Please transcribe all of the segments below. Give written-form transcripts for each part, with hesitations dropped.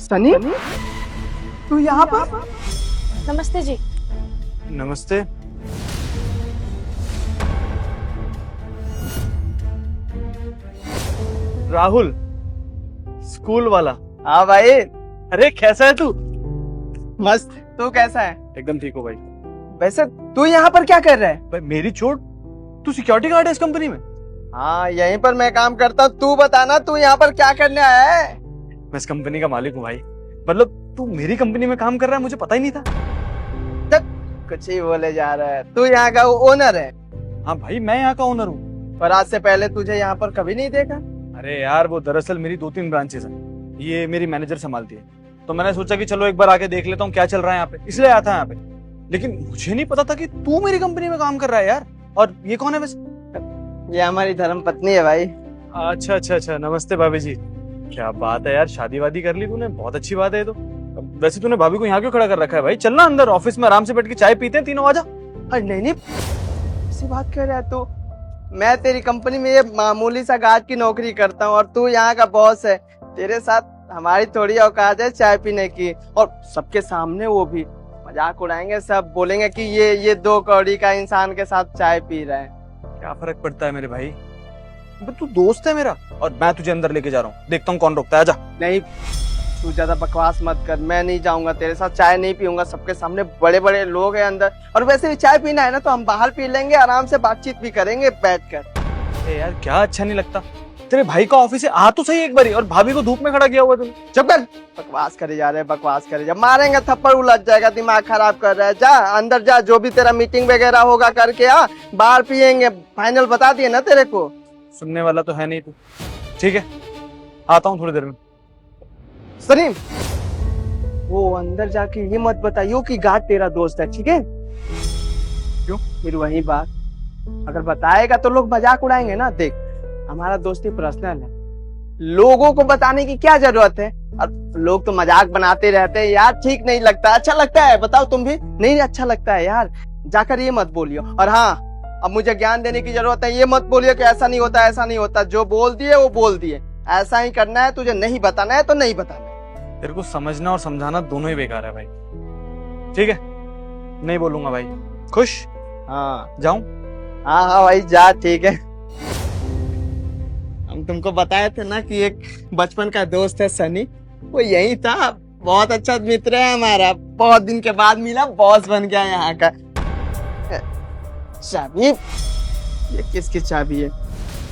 सनी, तू यहाँ पर? नमस्ते जी। नमस्ते। राहुल, स्कूल वाला। हाँ भाई, अरे कैसा है तू? मस्त। तू कैसा है? एकदम ठीक हो भाई। वैसे तू यहाँ पर क्या कर रहा है? भाई मेरी चोट, तू सिक्योरिटी गार्ड है इस कंपनी में? हाँ, यहीं पर मैं काम करता हूँ। तू बताना, तू यहाँ पर क्या करने आया है? मैं इस कंपनी का मालिक हूँ भाई। मतलब तू मेरी कंपनी में काम कर रहा है, मुझे पता ही नहीं था। कुछ ही बोले जा रहा है। तू यहाँ का ओनर है? हाँ भाई, मैं यहाँ का ओनर हूँ। पर आज से पहले तुझे यहाँ पर कभी नहीं देखा। अरे यार, वो दरअसल मेरी 2-3 ब्रांचेस हैं, ये मेरी मैनेजर संभालती है, तो मैंने सोचा कि चलो एक बार आके देख लेता हूँ क्या चल रहा है यहाँ पे, इसलिए आया था यहाँ पे। लेकिन मुझे नहीं पता था कि तू मेरी कंपनी में काम कर रहा है यार। और ये कौन है वैसे? ये हमारी धर्म पत्नी है भाई। अच्छा अच्छा अच्छा, नमस्ते भाभी जी। क्या बात है यार, शादी वादी कर ली तूने, बहुत अच्छी बात है ये तो। वैसे तूने भाभी को यहाँ क्यों खड़ा कर रखा है भाई? चलना अंदर, ऑफिस में आराम से बैठ के चाय पीते हैं तीनों, आजा। अरे नहीं, ऐसी बात कर रहा है तू? मैं तेरी कंपनी में ये मामूली सा गार्ड की नौकरी करता हूँ और तू यहाँ का बॉस है। तेरे साथ हमारी थोड़ी औकात है चाय पीने की, और सबके सामने वो भी मजाक उड़ाएंगे, सब बोलेंगे कि ये 2 कौड़ी का इंसान के साथ चाय पी रहा है। क्या फर्क पड़ता है मेरे भाई, तू दोस्त है मेरा, और मैं तुझे अंदर लेके जा रहा हूँ, देखता हूँ कौन रोकता है, आजा। नहीं, तू ज्यादा बकवास मत कर। मैं नहीं जाऊंगा तेरे साथ, चाय नहीं पीऊंगा। सबके सामने बड़े बड़े लोग हैं अंदर, और वैसे भी चाय पीना है ना तो हम बाहर पी लेंगे, आराम से बातचीत भी करेंगे बैठकर। अरे यार क्या अच्छा नहीं लगता? तेरे भाई का ऑफिस है, आ तो सही एक बारी, और भाभी को धूप में खड़ा किया हुआ तूने। चुप कर, बकवास करे जा रहे हैं, बकवास करे जा। मारेंगे थप्पड़, उलझ जाएगा, दिमाग खराब कर रहा है। जा अंदर जा, जो भी तेरा मीटिंग वगैरह होगा करके आ, बाहर पियेंगे। फाइनल बता दिए ना तेरे को। सुनने वाला तो है नहीं तू। ठीक है, आता हूँ थोड़ी देर में। सलीम, वो अंदर जाके ये मत बताइयो कि गार्ड तेरा दोस्त है, ठीक है? क्यों? फिर वही बात, अगर बताएगा तो लोग मजाक उड़ाएंगे ना। देख, हमारा दोस्ती पर्सनल है, लोगों को बताने की क्या जरूरत है? और लोग तो मजाक बनाते रहते हैं यार, ठीक नहीं लगता। अच्छा लगता है? बताओ तुम भी। नहीं अच्छा लगता है यार, जाकर ये मत बोलियो। और हाँ, अब मुझे ज्ञान देने की जरूरत है, ये मत बोलियो कि ऐसा नहीं होता, ऐसा नहीं होता। जो बोल दिए वो बोल दिए, ऐसा ही करना है। तुझे नहीं बताना है तो नहीं बताना है। तेरे को समझना और समझाना दोनों ही बेकार है भाई। ठीक है, नहीं बोलूंगा भाई। खुश? हाँ जाऊं? हाँ भाई जा, ठीक है। हम तुमको बताए थे ना कि एक बचपन का दोस्त है सनी, वो यही था। बहुत अच्छा मित्र है हमारा, बहुत दिन के बाद मिला, बॉस बन गया यहाँ का। चाबी, ये किसकी चाबी है?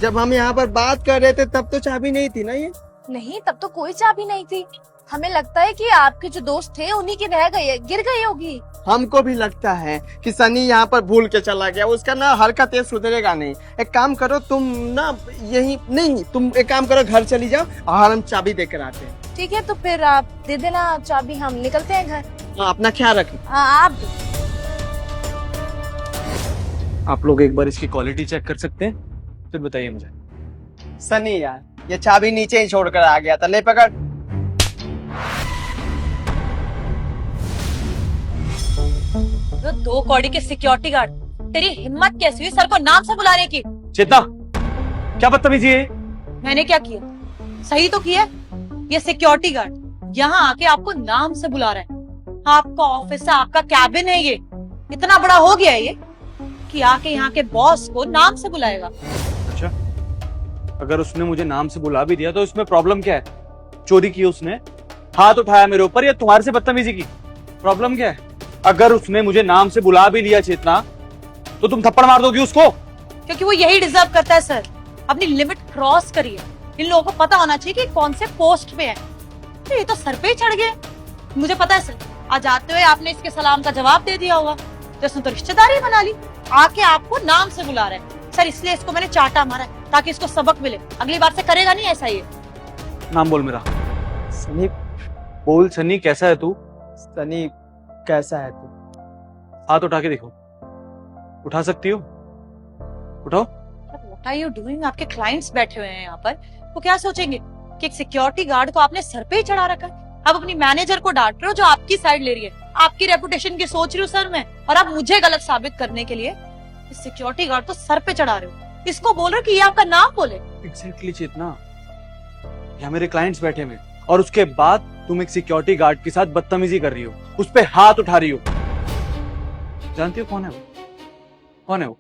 जब हम यहाँ पर बात कर रहे थे तब तो चाबी नहीं थी ना ये? नहीं, तब तो कोई चाबी नहीं थी। हमें लगता है कि आपके जो दोस्त थे उन्हीं की रह गई है, गिर गई होगी। हमको भी लगता है कि सनी यहाँ पर भूल के चला गया। उसका ना हरकत ये सुधरेगा नहीं। एक काम करो तुम ना, यही नहीं, तुम एक काम करो, घर चली जाओ और हम चाबी देकर आते हैं। ठीक है, तो फिर आप दे देना चाबी, हम निकलते हैं घर। हाँ, अपना ख्याल रखना। हाँ, आप दो। आप लोग एक बार इसकी क्वालिटी चेक कर सकते हैं, फिर बताइए मुझे। सनी यार, ये चाबी नीचे ही छोड़कर आ गया था, ले पकड़। तो 2 कौड़ी के सिक्योरिटी गार्ड, तेरी हिम्मत कैसी हुई सर को नाम से बुलाने की? चेतना, क्या बदतमीजी है? मैंने क्या किया? सही तो किया। ये सिक्योरिटी गार्ड यहाँ आके आपको नाम से बुला रहा है। आपका ऑफिस है, आपका कैबिन है, ये इतना बड़ा हो गया है ये कि आके यहाँ के बॉस को नाम से बुलाएगा। अच्छा, अगर उसने मुझे नाम से बुला भी दिया तो इसमें प्रॉब्लम क्या है? चोरी की उसने, हाथ उठाया मेरे ऊपर, या तुम्हारे से बदतमीजी की? प्रॉब्लम क्या है? अगर उसने मुझे नाम से बुला भी लिया चेतना, तो तुम थप्पड़ मार दोगी उसको? क्योंकि वो यही डिजर्व करता है सर। अपनी लिमिट क्रॉस करिए। इन लोगों को पता होना चाहिए कि कौन से पोस्ट पे है। तो ये तो सर पे ही चढ़ गए। मुझे पता है सर, आज आते हुए आपने इसके सलाम का जवाब दे दिया होगा, तो इसने तो रिश्तेदारी बना ली। आके आपको नाम से बुला रहे हैं सर, इसलिए इसको मैंने चाटा मारा है ताकि इसको सबक मिले। अगली बार से करेगा नहीं ऐसा ये। नाम बोल मेरा। सनी, बोल सनी, कैसा है तू? सनी कैसा है तू? हाथ उठा के देखो, उठा सकती हो? उठाओ। What are you doing? आपके क्लाइंट्स बैठे हुए हैं यहाँ पर, वो क्या सोचेंगे कि एक सिक्योरिटी गार्ड को आपने सर पे ही चढ़ा रखा है। आप अपनी मैनेजर को डांट रहे हो जो आपकी साइड ले रही है, आपकी रेपुटेशन की सोच रही हूँ सर मैं, और आप मुझे गलत साबित करने के लिए इस सिक्योरिटी गार्ड को सर पे चढ़ा रहे हो। इसको बोल रहे हो कि ये आपका नाम बोले। एग्जैक्टली चेतना, यहाँ मेरे क्लाइंट्स बैठे हुए, और उसके बाद तुम एक सिक्योरिटी गार्ड के साथ बदतमीजी कर रही हो, उस पे हाथ उठा रही हो। जानती हो कौन है वो? कौन है वो?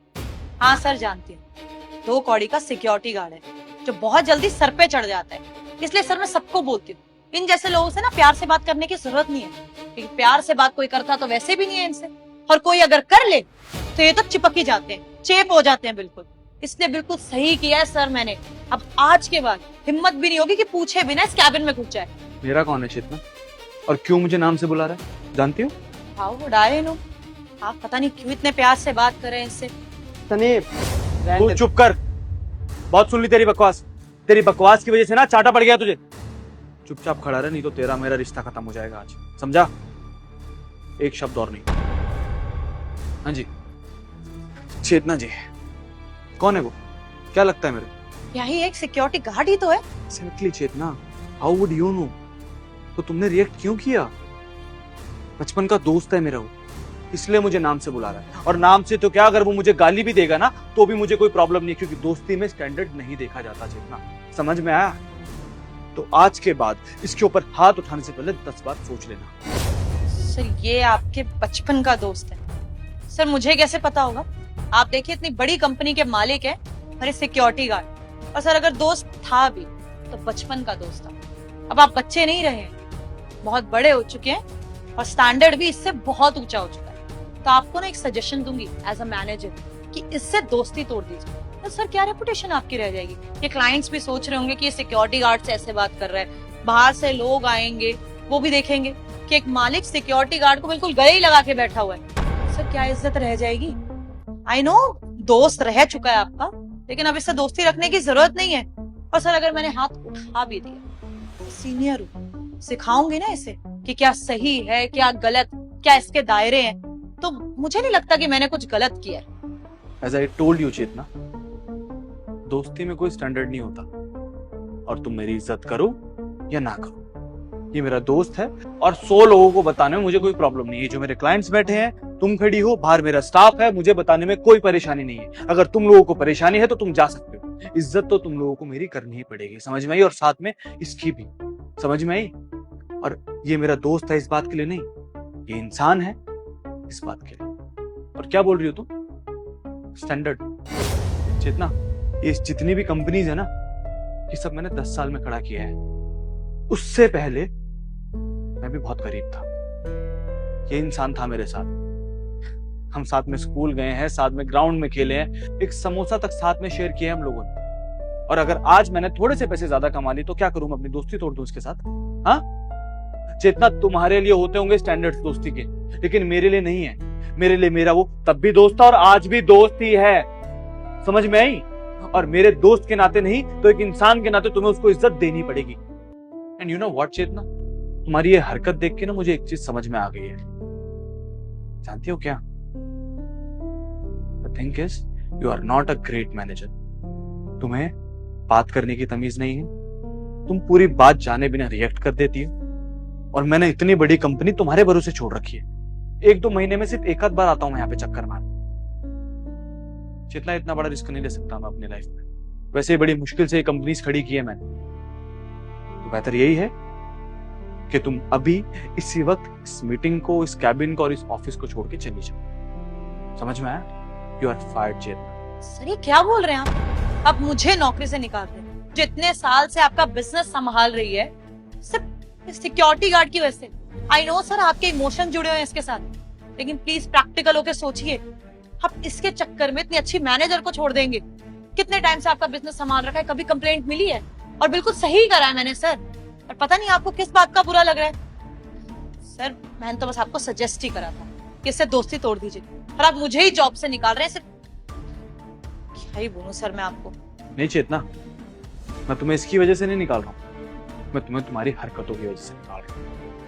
हाँ सर जानती हूँ, 2 कौड़ी का सिक्योरिटी गार्ड है जो बहुत जल्दी सर पे चढ़ जाता है। इसलिए सर मैं सबको बोलती हूँ, इन जैसे लोगों से ना प्यार से बात करने की जरूरत नहीं है, क्योंकि प्यार से बात कोई करता तो वैसे भी नहीं है इनसे, और कोई अगर कर ले तो ये तो चिपक ही जाते हैं, चेप हो जाते हैं बिल्कुल। इसलिए बिल्कुल सही किया है सर मैंने। अब आज के बाद हिम्मत भी नहीं होगी कि पूछे बिना इस कैबिन में घुस जाए। मेरा कौन है चेतना? और क्यों मुझे नाम से बुला रहा है? जानती हो? आओ उड़ाए नो, आप पता नहीं क्यों इतने प्यार से बात कर रहे हैं इससे। सनी तू चुप कर, बहुत सुन ली तेरी बकवास। तेरी बकवास की वजह से ना चाटा पड़ गया तुझे। चुपचाप खड़ा रह, नहीं तो तेरा मेरा रिश्ता खत्म हो जाएगा आज, समझा? एक शब्द और नहीं। हाँ जी चेतना जी, कौन है वो? क्या लगता है मेरे? यही एक सिक्योरिटी गार्ड ही तो है। Exactly, Chetna, how would you know? तो तुमने रिएक्ट क्यों किया? बचपन का दोस्त है मेरा वो, इसलिए मुझे नाम से बुला रहा है। और नाम से तो क्या, अगर वो मुझे गाली भी देगा ना तो भी मुझे कोई प्रॉब्लम नहीं, क्योंकि दोस्ती में स्टैंडर्ड नहीं देखा जाता। चेतना, समझ में आया? तो आज के बाद इसके ऊपर हाथ उठाने से पहले 10 बार सोच लेना। सर ये आपके बचपन का दोस्त है। सर मुझे कैसे पता होगा? आप देखिए इतनी बड़ी कंपनी के मालिक है और सिक्योरिटी गार्ड, और सर अगर दोस्त था भी तो बचपन का दोस्त था। अब आप बच्चे नहीं रहे, बहुत बड़े हो चुके हैं और स्टैंडर्ड भी इससे बहुत ऊंचा हो चुका है। तो आपको ना एक सजेशन दूंगी एज अ मैनेजर कि इससे दोस्ती तोड़ दीजिए। तो सर क्या रेपुटेशन आपकी रह जाएगी? ये क्लाइंट्स भी सोच रहे होंगे कि ये सिक्योरिटी गार्ड से ऐसे बात कर रहा है, बाहर से लोग आएंगे वो भी देखेंगे कि एक मालिक सिक्योरिटी गार्ड को बिल्कुल गले ही लगा के बैठा हुआ है। सर क्या इज्जत रह जाएगी? आई नो दोस्त रह चुका है आपका, लेकिन अब इससे दोस्ती रखने की जरूरत नहीं है। और सर अगर मैंने हाथ उठा भी दिया, सीनियर हूँ, सिखाऊंगी ना इसे कि क्या सही है क्या गलत, क्या इसके दायरे हैं, तो मुझे नहीं लगता कि मैंने कुछ गलत किया है। As I told you, चेतना, दोस्ती में कोई स्टैंडर्ड नहीं होता, और तुम मेरी इज्जत करो या ना करो, ये मेरा दोस्त है और 100 लोगों को बताने में मुझे कोई प्रॉब्लम नहीं है। जो मेरे क्लाइंट्स बैठे हैं, तुम खड़ी हो, बाहर मेरा स्टाफ है, मुझे बताने में कोई परेशानी नहीं है। अगर तुम लोगों को परेशानी है तो तुम जा सकते हो, इज्जत तो तुम लोगों को मेरी करनी ही पड़ेगी, समझ में आई? और साथ में इसकी भी समझ में आई। और ये मेरा दोस्त है इस बात के लिए नहीं, ये इंसान है इस बात के लिए। और क्या बोल रही हो तुम? स्टैंडर्ड? चेतना, ये जितनी भी कंपनीज है ना, ये सब मैंने 10 साल में खड़ा किया है। उससे पहले मैं भी बहुत गरीब था, ये इंसान था मेरे साथ, हम साथ में स्कूल गए हैं, साथ में ग्राउंड में खेले हैं, एक समोसा तक साथ में शेयर किया हम लोगों ने। और अगर आज मैंने थोड़े से पैसे ज्यादा कमा ली तो क्या करूं? मैं अपनी दोस्ती तोड़ दूं उसके साथ? हाँ चेतना, तुम्हारे लिए होते होंगे स्टैंडर्ड्स दोस्ती के, लेकिन मेरे लिए नहीं है। मेरे लिए मेरा वो तब भी दोस्त था और आज भी दोस्त ही है, समझ में आई? और मेरे दोस्त के नाते नहीं तो एक इंसान के नाते तुम्हें उसको इज्जत देनी पड़ेगी। एंड यू नो व्हाट चेतना, तुम्हारी ये हरकत देख के ना मुझे एक चीज समझ में आ गई है। जानती हो क्या? The thing is, you are not a great manager. तुम्हें बात करने की तमीज नहीं है, तुम पूरी बात जाने बिना रिएक्ट कर देती हो। और मैंने इतनी बड़ी कंपनी तुम्हारे भरोसे छोड़ रखी है, 1-2 महीने में सिर्फ एक आध बार आता हूं मैं यहाँ पे चक्कर मार। जितना इतना बड़ा रिस्क नहीं ले सकता मैं अपनी लाइफ में। वैसे ही बड़ी मुश्किल से ये कंपनीज खड़ी की है मैंने, तो बेहतर यही है कि तुम अभी इसी वक्त इस मीटिंग को, इस कैबिन को और इस ऑफिस को छोड़ के चली जाओ, समझ में आया? You are fired Chetna. Sir ये क्या बोल रहे हैं आप? अब मुझे नौकरी से निकाल रहे हैं जो इतने साल से आपका बिजनेस संभाल रही है, सिर्फ सिक्योरिटी गार्ड की वजह से। आई नो सर आपके इमोशन जुड़े हुए हैं इसके साथ, लेकिन प्लीज प्रैक्टिकल होकर सोचिए, आप इसके चक्कर में इतनी अच्छी मैनेजर को छोड़ देंगे? कितने टाइम से आपका बिजनेस संभाल रखा है, कभी कंप्लेंट मिली है? और बिल्कुल सही करा है मैंने सर, और पता नहीं आपको किस बात का बुरा लग रहा है। सर मैंने तो बस आपको सजेस्ट ही करा था कि इससे दोस्ती तोड़ दीजिए, और आप मुझे ही जॉब से निकाल रहे हैं। सिर्फ क्या ही बोलूं सर मैं आपको। नहीं चेतना, मैं तुम्हें इसकी वजह से नहीं निकाल रहा हूँ, मैं तुम्हें तुम्हारी हरकतों की वजह से निकाल रहा हूँ।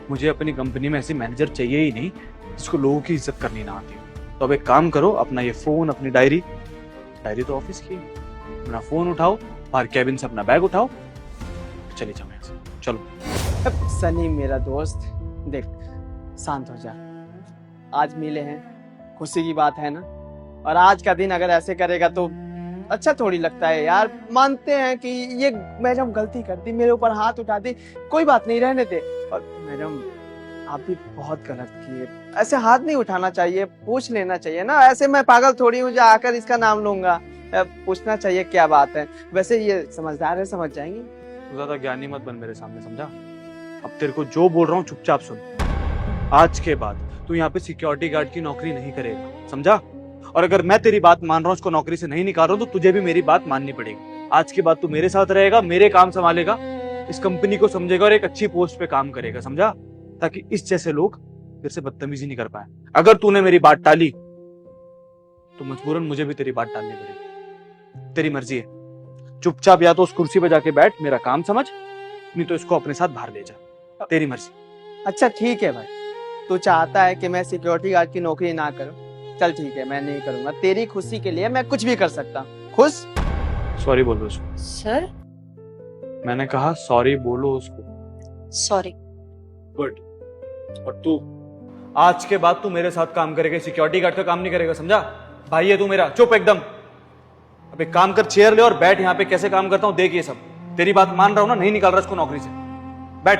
मुझे अपनी कंपनी में ऐसी मैनेजर चाहिए ही नहीं जिसको लोगों की इज्जत करनी ना आती हो। तो अब एक काम करो, अपना ये फोन, अपनी डायरी तो ऑफिस की, अपना फोन उठाओ, बाहर कैबिन से अपना बैग उठाओ, चले जाओ यहाँ से, चलो। सनी मेरा दोस्त, देख शांत हो जा, आज मिले हैं, खुशी की बात है ना। और आज का दिन अगर ऐसे करेगा तो अच्छा थोड़ी लगता है यार। मानते हैं कि ये मैं जब गलती कर दी, मेरे ऊपर हाथ उठा दी, कोई बात नहीं, रहने दे। और मैडम आप भी बहुत गलत किए, ऐसे हाथ नहीं उठाना चाहिए, पूछ लेना चाहिए ना। ऐसे मैं पागल थोड़ी हूँ जो आकर इसका नाम लूंगा, पूछना चाहिए क्या बात है। वैसे ये समझदार है, समझ जाएंगे। तू ज्यादा ज्ञानी मत बन मेरे सामने, समझा? अब तेरे को जो बोल रहा हूँ चुपचाप सुन। आज के बाद तू यहाँ पे सिक्योरिटी गार्ड की नौकरी नहीं करेगा, समझा? और अगर मैं तेरी बात मान रहा हूँ, उसको नौकरी से नहीं निकाल रहा हूँ, तो तुझे भी मेरी बात माननी पड़ेगी। आज के बाद तू मेरे साथ रहेगा, मेरे काम संभालेगा, इस कंपनी को समझेगा और एक अच्छी पोस्ट पे काम करेगा, समझा? ताकि इस जैसे लोग फिर से बदतमीजी नहीं कर पाए। अगर तूने मेरी बात टाली तो मजबूरन मुझे भी तेरी बात टालनी पड़ेगी। तेरी मर्जी है, चुपचाप या तो उस कुर्सी पे जाके बैठ, मेरा काम समझ, नहीं तो इसको अपने साथ बाहर ले जा। तेरी मर्जी। अच्छा ठीक है भाई, तू चाहता है कि मैं सिक्योरिटी गार्ड की नौकरी ना करूं, चल ठीक है, मैं नहीं करूंगा। तेरी खुशी के लिए मैं कुछ भी कर सकता हूँ। खुश? सॉरी बोलो उसको। सर मैंने कहा सॉरी बोलो उसको। सॉरी। गुड। और तू आज के बाद तू मेरे साथ काम करेगा, सिक्योरिटी गार्ड का काम नहीं करेगा, समझा? भाई है तू मेरा, चुप एकदम। अब एक काम कर, चेयर ले और बैठ यहाँ पे, कैसे काम करता हूँ देख। ये सब तेरी बात मान रहा हूं ना, नहीं निकाल रहा इसको नौकरी से। बैठ।